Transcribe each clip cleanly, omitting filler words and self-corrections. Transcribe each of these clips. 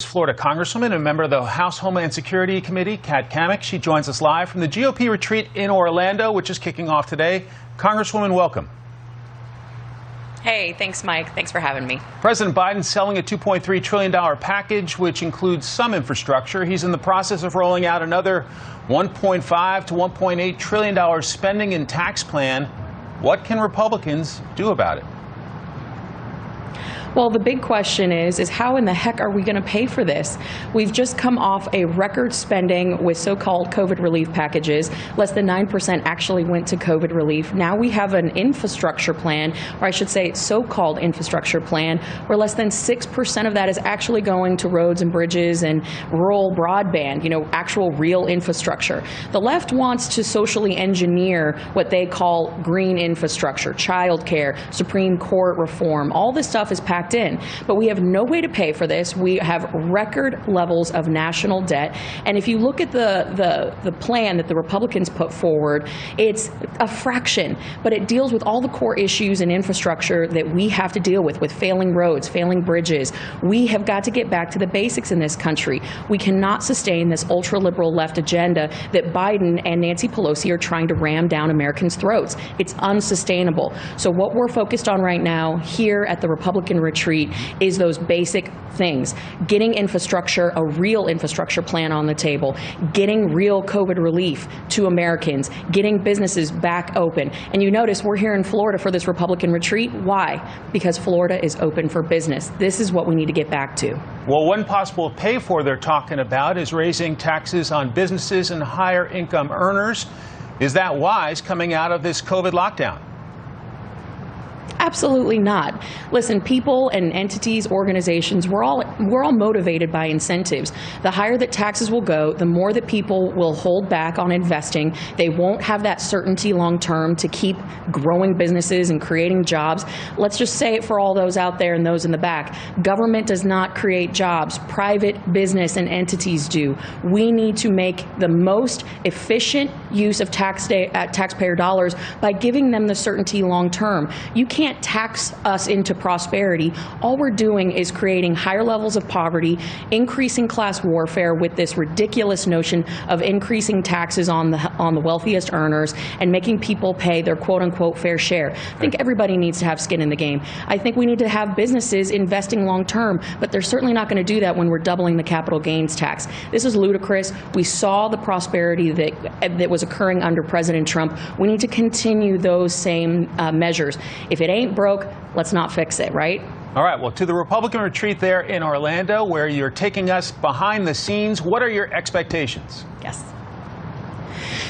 Florida Congresswoman and member of the House Homeland Security Committee, Cammack. She joins us live from the GOP retreat in Orlando, which is kicking off today. Congresswoman, welcome. Hey, thanks, Mike. Thanks for having me. President Biden selling a $2.3 trillion package, which includes some infrastructure. He's in the process of rolling out another $1.5 to $1.8 trillion spending and tax plan. What can Republicans do about it? Well, the big question is how in the heck are we going to pay for this? We've just come off a record spending with so-called COVID relief packages. Less than 9% actually went to COVID relief. Now we have an infrastructure plan, or I should say so-called infrastructure plan, where less than 6% of that is actually going to roads and bridges and rural broadband, actual real infrastructure. The left wants to socially engineer what they call green infrastructure, childcare, Supreme Court reform. All this stuff is packed in, but we have no way to pay for this. We have record levels of national debt, and if you look at the plan that the Republicans put forward, it's a fraction, but it deals with all the core issues and infrastructure that we have to deal with failing roads, failing bridges. We have got to get back to the basics in this country. We cannot sustain this ultra-liberal left agenda that Biden and Nancy Pelosi are trying to ram down Americans' throats. It's unsustainable. So what we're focused on right now here at the Republican retreat is those basic things. Getting infrastructure, a real infrastructure plan on the table, getting real COVID relief to Americans, getting businesses back open. And you notice we're here in Florida for this Republican retreat. Why? Because Florida is open for business. This is what we need to get back to. Well, one possible pay for they're talking about is raising taxes on businesses and higher income earners. Is that wise coming out of this COVID lockdown? Absolutely not. Listen, people and entities, organizations, we're all motivated by incentives. The higher that taxes will go, the more that people will hold back on investing. They won't have that certainty long term to keep growing businesses and creating jobs. Let's just say it for all those out there and those in the back. Government does not create jobs. Private business and entities do. We need to make the most efficient use of taxpayer dollars by giving them the certainty long term. You can't tax us into prosperity. All we're doing is creating higher levels of poverty, increasing class warfare with this ridiculous notion of increasing taxes on the wealthiest earners and making people pay their quote-unquote fair share. I think everybody needs to have skin in the game. I think we need to have businesses investing long-term, but they're certainly not going to do that when we're doubling the capital gains tax. This is ludicrous. We saw the prosperity that was occurring under President Trump. We need to continue those same measures. If it ain't broke, let's not fix it, right? All right, well, to the Republican retreat there in Orlando, where you're taking us behind the scenes, what are your expectations? Yes.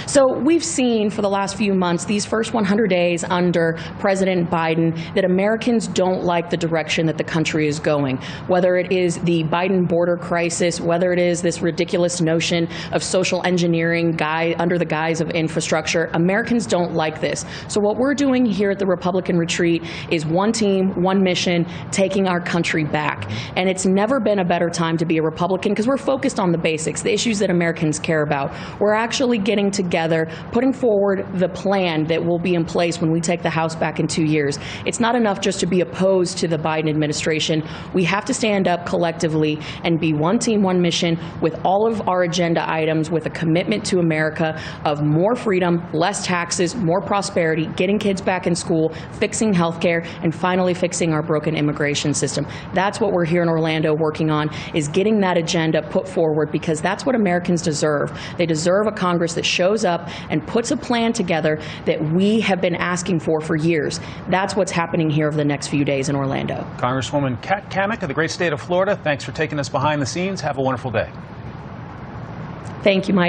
So we've seen for the last few months, these first 100 days under President Biden, that Americans don't like the direction that the country is going. Whether it is the Biden border crisis, whether it is this ridiculous notion of social engineering under the guise of infrastructure, Americans don't like this. So what we're doing here at the Republican retreat is one team, one mission, taking our country back. And it's never been a better time to be a Republican because we're focused on the basics, the issues that Americans care about. We're actually getting together, putting forward the plan that will be in place when we take the House back in 2 years. It's not enough just to be opposed to the Biden administration. We have to stand up collectively and be one team, one mission with all of our agenda items with a commitment to America of more freedom, less taxes, more prosperity, getting kids back in school, fixing healthcare, and finally fixing our broken immigration system. That's what we're here in Orlando working on, is getting that agenda put forward, because that's what Americans deserve. They deserve a Congress that shows up and puts a plan together that we have been asking for years. That's what's happening here over the next few days in Orlando. Congresswoman Cammack of the great state of Florida, thanks for taking us behind the scenes. Have a wonderful day. Thank you, Mike.